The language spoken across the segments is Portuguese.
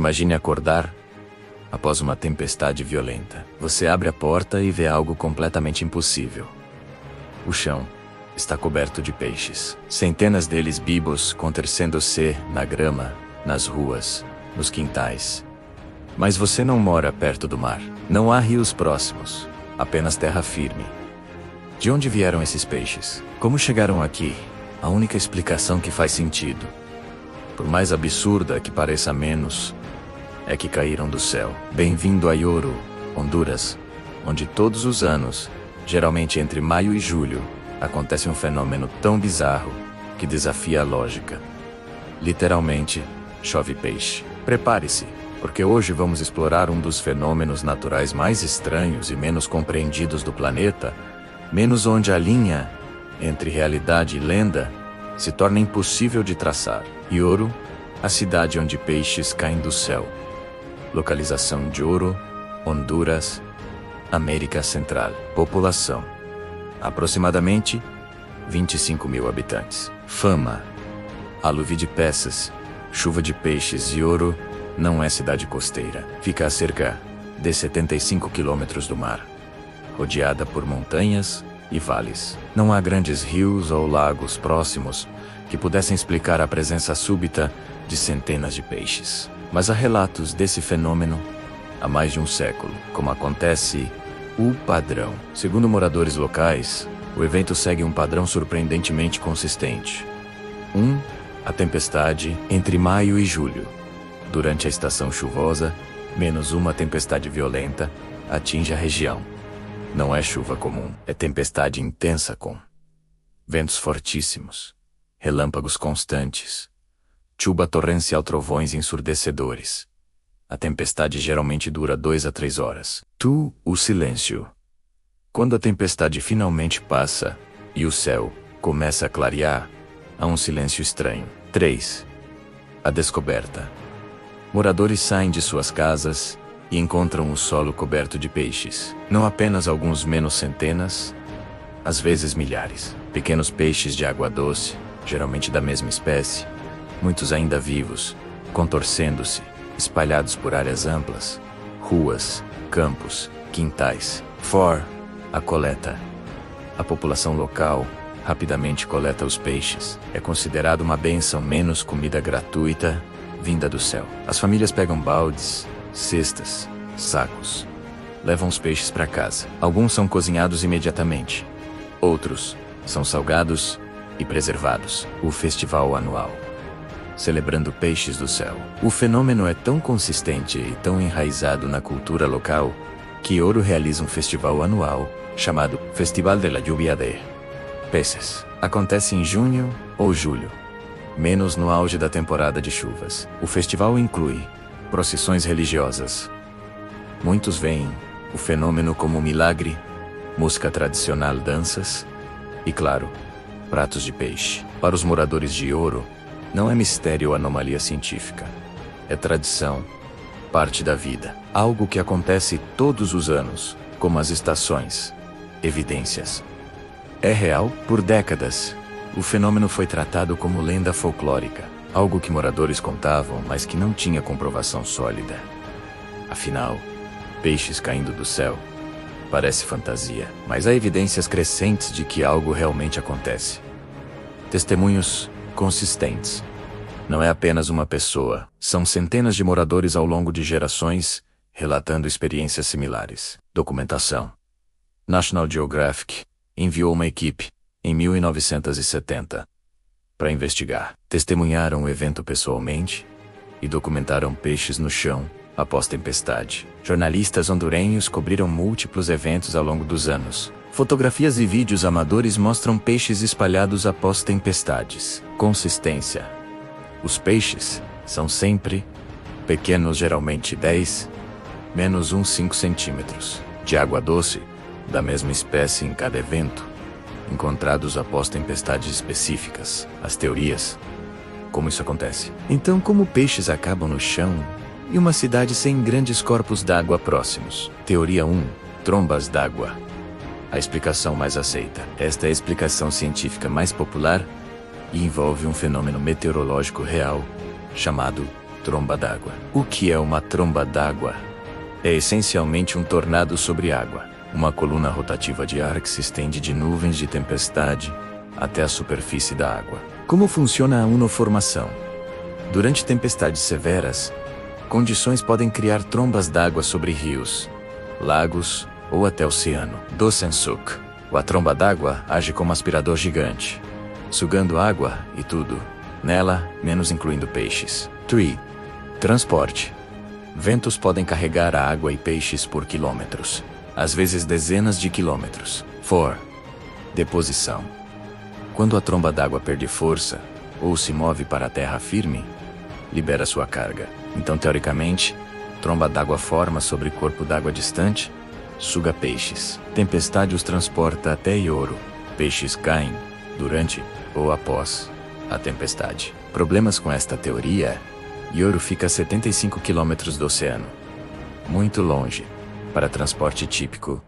Imagine acordar após uma tempestade violenta. Você abre a porta e vê algo completamente impossível. O chão está coberto de peixes. Centenas deles vivos contorcendo-se na grama, nas ruas, nos quintais. Mas você não mora perto do mar. Não há rios próximos, apenas terra firme. De onde vieram esses peixes? Como chegaram aqui? A única explicação que faz sentido, por mais absurda que pareça menos, é que caíram do céu. Bem-vindo a Yoro, Honduras, onde todos os anos, geralmente entre maio e julho, acontece um fenômeno tão bizarro que desafia a lógica. Literalmente, chove peixe. Prepare-se, porque hoje vamos explorar um dos fenômenos naturais mais estranhos e menos compreendidos do planeta, menos onde a linha entre realidade e lenda se torna impossível de traçar. Yoro, a cidade onde peixes caem do céu. Localização de Yoro, Honduras, América Central. População: aproximadamente 25 mil habitantes. Fama: aluvio de peças, chuva de peixes. Yoro não é cidade costeira. Fica a cerca de 75 quilômetros do mar, rodeada por montanhas e vales. Não há grandes rios ou lagos próximos que pudessem explicar a presença súbita de centenas de peixes. Mas há relatos desse fenômeno há mais de um século. Como acontece o padrão? Segundo moradores locais, o evento segue um padrão surpreendentemente consistente. A tempestade entre maio e julho. Durante a estação chuvosa, menos uma tempestade violenta atinge a região. Não é chuva comum, é tempestade intensa com ventos fortíssimos, relâmpagos constantes, chuva torrencial, trovões ensurdecedores. A tempestade geralmente dura 2 a 3 horas. O silêncio. Quando a tempestade finalmente passa e o céu começa a clarear, há um silêncio estranho. 3. A descoberta. Moradores saem de suas casas e encontram o solo coberto de peixes. Não apenas alguns, menos centenas, às vezes milhares. Pequenos peixes de água doce, geralmente da mesma espécie, muitos ainda vivos, contorcendo-se, espalhados por áreas amplas, ruas, campos, quintais. A coleta. A população local rapidamente coleta os peixes. É considerado uma bênção, menos comida gratuita vinda do céu. As famílias pegam baldes, cestas, sacos, levam os peixes para casa. Alguns são cozinhados imediatamente. Outros são salgados e preservados. O festival anual, celebrando peixes do céu. O fenômeno é tão consistente e tão enraizado na cultura local que Yoro realiza um festival anual chamado Festival de la Lluvia de Peces. Acontece em junho ou julho, menos no auge da temporada de chuvas. O festival inclui procissões religiosas. Muitos veem o fenômeno como um milagre, música tradicional, danças e, claro, pratos de peixe. Para os moradores de Yoro, não é mistério ou anomalia científica. É tradição, parte da vida. Algo que acontece todos os anos, como as estações. Evidências. É real. Por décadas, o fenômeno foi tratado como lenda folclórica, algo que moradores contavam, mas que não tinha comprovação sólida. Afinal, peixes caindo do céu parece fantasia, mas há evidências crescentes de que algo realmente acontece. Testemunhos consistentes. Não é apenas uma pessoa, são centenas de moradores ao longo de gerações relatando experiências similares. Documentação. National Geographic enviou uma equipe, em 1970, para investigar. Testemunharam o evento pessoalmente e documentaram peixes no chão após tempestade. Jornalistas hondurenhos cobriram múltiplos eventos ao longo dos anos. Fotografias e vídeos amadores mostram peixes espalhados após tempestades. Consistência. Os peixes são sempre pequenos, geralmente 10, menos 5 centímetros, de água doce, da mesma espécie em cada evento, encontrados após tempestades específicas. As teorias. Como isso acontece? Então, como peixes acabam no chão e uma cidade sem grandes corpos d'água próximos? Teoria 1. Trombas d'água. A explicação mais aceita. Esta é a explicação científica mais popular e envolve um fenômeno meteorológico real chamado Tromba d'água. O que é uma tromba d'água? É essencialmente um tornado sobre água, uma coluna rotativa de ar que se estende de nuvens de tempestade até a superfície da água. Como funciona a unoformação? Durante tempestades severas, condições podem criar trombas d'água sobre rios, lagos ou até oceano. Dosensuk. A tromba d'água age como aspirador gigante, sugando água e tudo nela, menos incluindo peixes. 3. Transporte. Ventos podem carregar a água e peixes por quilômetros, às vezes dezenas de quilômetros. 4. Deposição. Quando a tromba d'água perde força ou se move para a terra firme, libera sua carga. Então, teoricamente, tromba d'água forma sobre corpo d'água distante, suga peixes. Tempestade os transporta até Yoru. Peixes caem durante ou após a tempestade. Problemas com esta teoria: Yoru fica a 75 quilômetros do oceano, muito longe para transporte típico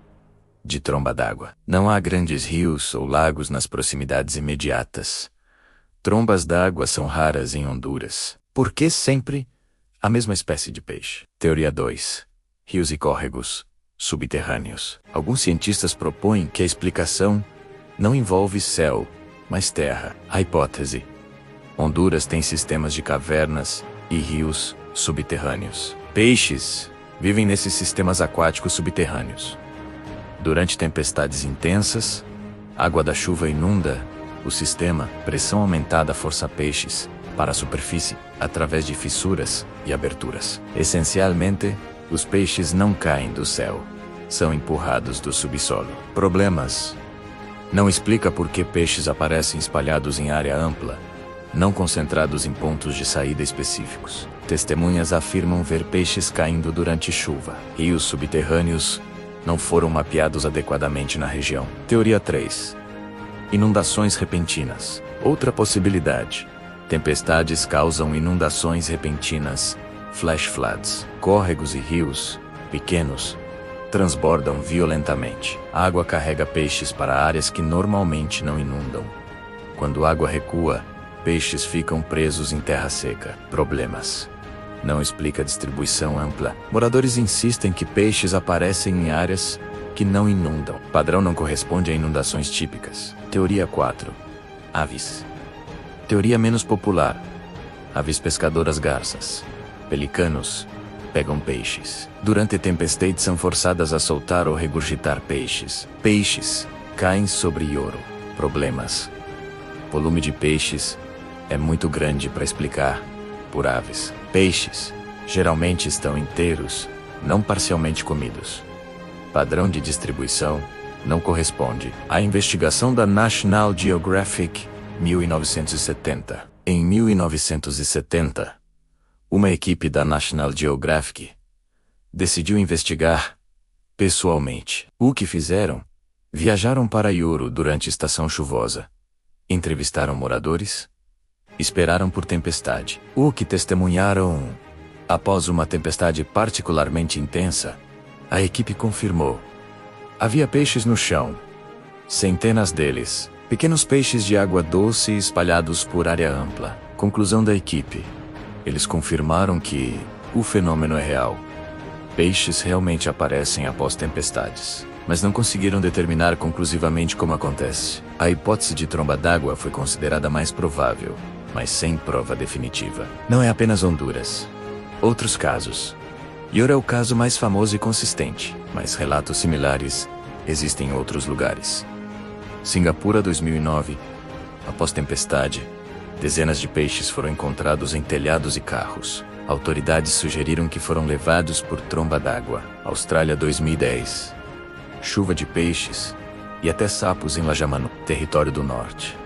de tromba d'água. Não há grandes rios ou lagos nas proximidades imediatas. Trombas d'água são raras em Honduras. Por que sempre a mesma espécie de peixe? Teoria 2. Rios e córregos subterrâneos. Alguns cientistas propõem que a explicação não envolve céu, mas terra. A hipótese: Honduras tem sistemas de cavernas e rios subterrâneos. Peixes vivem nesses sistemas aquáticos subterrâneos. Durante tempestades intensas, água da chuva inunda o sistema, pressão aumentada força peixes para a superfície através de fissuras e aberturas. Essencialmente, os peixes não caem do céu, são empurrados do subsolo. Problemas: não explica por que peixes aparecem espalhados em área ampla, não concentrados em pontos de saída específicos. Testemunhas afirmam ver peixes caindo durante chuva. Rios subterrâneos não foram mapeados adequadamente na região. Teoria 3. Inundações repentinas. Outra possibilidade: tempestades causam inundações repentinas, flash floods. Córregos e rios pequenos transbordam violentamente. A água carrega peixes para áreas que normalmente não inundam. Quando a água recua, peixes ficam presos em terra seca. Problemas: não explica a distribuição ampla. Moradores insistem que peixes aparecem em áreas que não inundam. Padrão não corresponde a inundações típicas. Teoria 4. Aves. Teoria menos popular: aves pescadoras garças, pelicanos, pegam peixes. Durante tempestades são forçadas a soltar ou regurgitar peixes. Peixes caem sobre Yoru. Problemas: volume de peixes é muito grande para explicar por aves. Peixes geralmente estão inteiros, não parcialmente comidos. Padrão de distribuição não corresponde. A investigação da National Geographic, 1970. Em 1970, uma equipe da National Geographic decidiu investigar pessoalmente. O que fizeram? Viajaram para Yoru durante estação chuvosa. Entrevistaram moradores. Esperaram por tempestade. O que testemunharam? Após uma tempestade particularmente intensa, a equipe confirmou: havia peixes no chão. Centenas deles. Pequenos peixes de água doce espalhados por área ampla. Conclusão da equipe: eles confirmaram que o fenômeno é real. Peixes realmente aparecem após tempestades, mas não conseguiram determinar conclusivamente como acontece. A hipótese de tromba d'água foi considerada mais provável, mas sem prova definitiva. Não é apenas Honduras. Outros casos. Yoru é o caso mais famoso e consistente, mas relatos similares existem em outros lugares. Singapura, 2009. Após tempestade, dezenas de peixes foram encontrados em telhados e carros. Autoridades sugeriram que foram levados por tromba d'água. Austrália, 2010. Chuva de peixes e até sapos em Lajamanu, território do norte.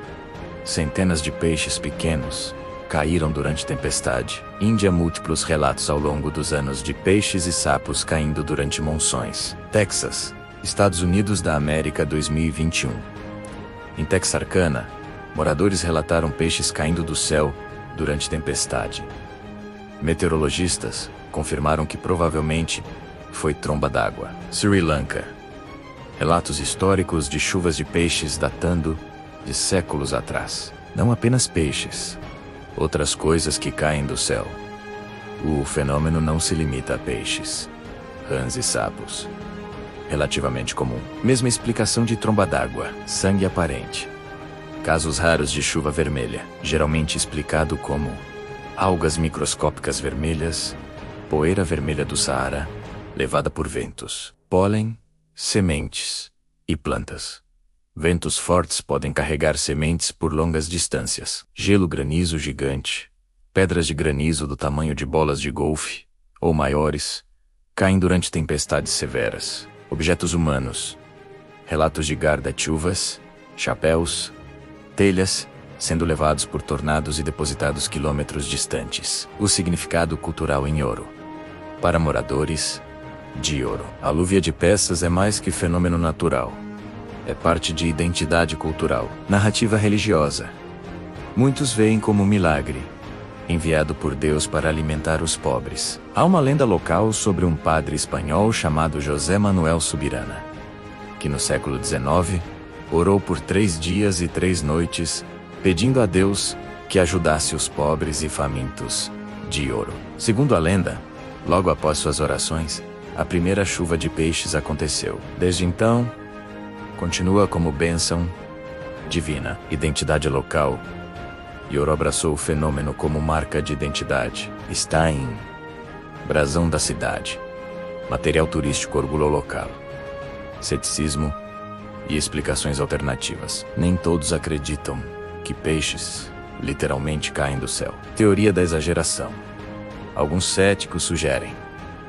Centenas de peixes pequenos caíram durante tempestade. Índia, múltiplos relatos ao longo dos anos de peixes e sapos caindo durante monções. Texas, Estados Unidos da América, 2021. Em Texarkana, moradores relataram peixes caindo do céu durante tempestade. Meteorologistas confirmaram que provavelmente foi tromba d'água. Sri Lanka. Relatos históricos de chuvas de peixes datando de séculos atrás. Não apenas peixes, outras coisas que caem do céu. O fenômeno não se limita a peixes, rãs e sapos. Relativamente comum. Mesma explicação de tromba d'água, sangue aparente. Casos raros de chuva vermelha, geralmente explicado como algas microscópicas vermelhas, poeira vermelha do Saara, levada por ventos, pólen, sementes e plantas. Ventos fortes podem carregar sementes por longas distâncias. Gelo granizo gigante, pedras de granizo do tamanho de bolas de golfe, ou maiores, caem durante tempestades severas. Objetos humanos. Relatos de guarda-chuvas, chapéus, telhas, sendo levados por tornados e depositados quilômetros distantes. O significado cultural em ouro. Para moradores de ouro, a alúvia de peças é mais que fenômeno natural. É parte de identidade cultural, narrativa religiosa. Muitos veem como um milagre, enviado por Deus para alimentar os pobres. Há uma lenda local sobre um padre espanhol chamado José Manuel Subirana, que no século XIX, orou por 3 dias e 3 noites, pedindo a Deus que ajudasse os pobres e famintos de ouro. Segundo a lenda, logo após suas orações, a primeira chuva de peixes aconteceu. Desde então, continua como bênção divina, identidade local. E ouro abraçou o fenômeno como marca de identidade. Está em brasão da cidade. Material turístico orgulho local. Ceticismo e explicações alternativas. Nem todos acreditam que peixes literalmente caem do céu. Teoria da exageração. Alguns céticos sugerem: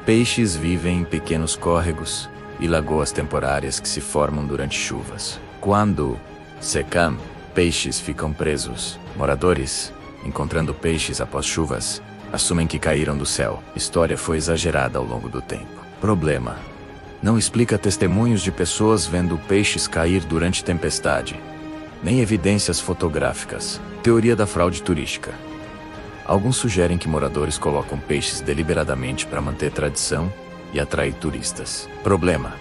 peixes vivem em pequenos córregos e lagoas temporárias que se formam durante chuvas. Quando secam, peixes ficam presos. Moradores, encontrando peixes após chuvas, assumem que caíram do céu. História foi exagerada ao longo do tempo. Problema: não explica testemunhos de pessoas vendo peixes cair durante tempestade, nem evidências fotográficas. Teoria da fraude turística. Alguns sugerem que moradores colocam peixes deliberadamente para manter tradição e atrair turistas. Problema: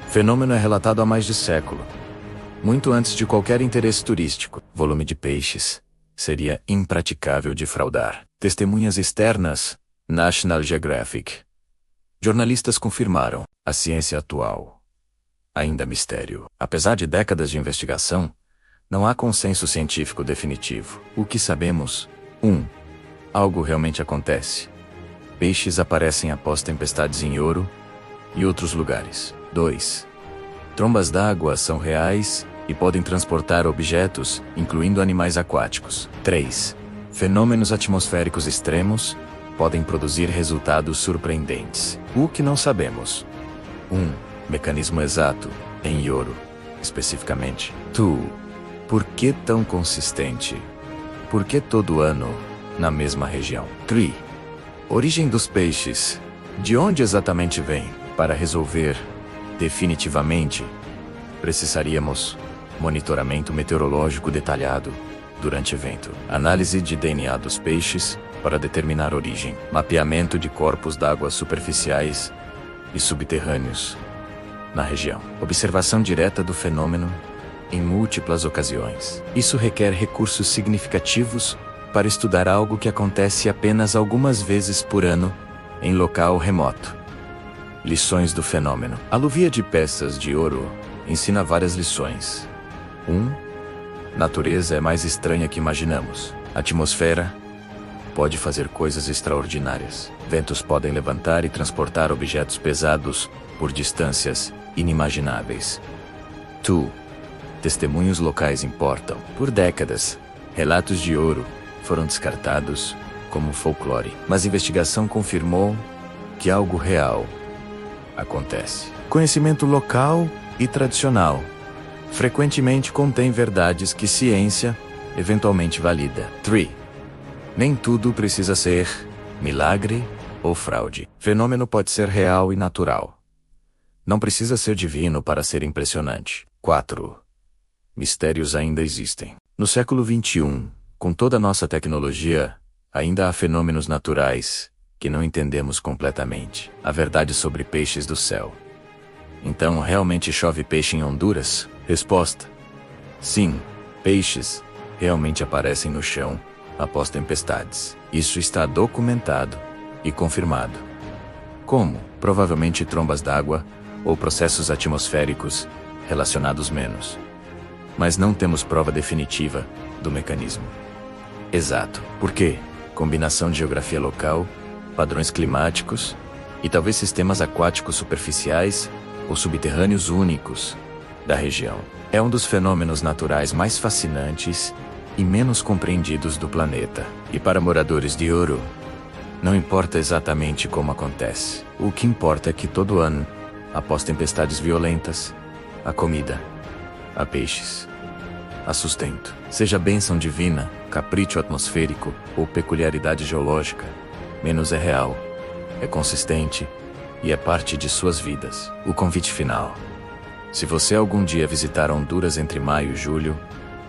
fenômeno é relatado há mais de século, muito antes de qualquer interesse turístico. Volume de peixes seria impraticável de fraudar. Testemunhas externas, National Geographic. Jornalistas confirmaram. A ciência atual, ainda mistério. Apesar de décadas de investigação, não há consenso científico definitivo. O que sabemos? 1. Algo realmente acontece. Peixes aparecem após tempestades em Ouro e outros lugares. 2. Trombas d'água são reais e podem transportar objetos, incluindo animais aquáticos. 3. Fenômenos atmosféricos extremos podem produzir resultados surpreendentes. O que não sabemos? 1. Mecanismo exato, em ouro, especificamente. 2. Por que tão consistente? Por que todo ano, na mesma região? 3. Origem dos peixes. De onde exatamente vem? Para resolver definitivamente, precisaríamos monitoramento meteorológico detalhado durante evento, análise de DNA dos peixes para determinar origem, mapeamento de corpos d'água superficiais e subterrâneos na região, observação direta do fenômeno em múltiplas ocasiões. Isso requer recursos significativos para estudar algo que acontece apenas algumas vezes por ano em local remoto. Lições do fenômeno. A aluvia de peças de ouro ensina várias lições. 1. Natureza é mais estranha que imaginamos. A atmosfera pode fazer coisas extraordinárias. Ventos podem levantar e transportar objetos pesados por distâncias inimagináveis. 2. Testemunhos locais importam. Por décadas, relatos de ouro foram descartados como folclore, mas a investigação confirmou que algo real acontece. Conhecimento local e tradicional frequentemente contém verdades que ciência eventualmente valida. 3. Nem tudo precisa ser milagre ou fraude. Fenômeno pode ser real e natural. Não precisa ser divino para ser impressionante. 4. Mistérios ainda existem. No século XXI, com toda a nossa tecnologia, ainda há fenômenos naturais que não entendemos completamente. A verdade sobre peixes do céu. Então, realmente chove peixe em Honduras? Resposta: sim, peixes realmente aparecem no chão após tempestades. Isso está documentado e confirmado. Como, provavelmente trombas d'água ou processos atmosféricos relacionados menos. Mas não temos prova definitiva do mecanismo. Exato. Por quê? Combinação de geografia local, padrões climáticos e talvez sistemas aquáticos superficiais ou subterrâneos únicos da região. É um dos fenômenos naturais mais fascinantes e menos compreendidos do planeta. E para moradores de Ouro, não importa exatamente como acontece. O que importa é que todo ano, após tempestades violentas, há comida, há peixes, há sustento. Seja bênção divina, capricho atmosférico ou peculiaridade geológica, menos é real, é consistente e é parte de suas vidas. O convite final. Se você algum dia visitar Honduras entre maio e julho,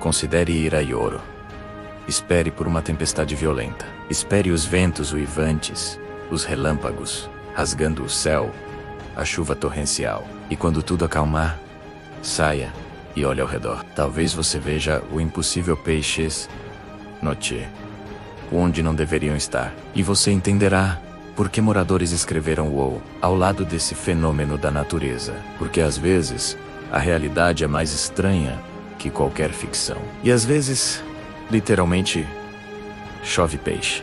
considere ir a Ioro. Espere por uma tempestade violenta. Espere os ventos uivantes, os relâmpagos, rasgando o céu, a chuva torrencial. E quando tudo acalmar, saia e olhe ao redor. Talvez você veja o impossível peixes noite, onde não deveriam estar. E você entenderá por que moradores escreveram WoW ao lado desse fenômeno da natureza. Porque às vezes, a realidade é mais estranha que qualquer ficção. E às vezes, literalmente, chove peixe.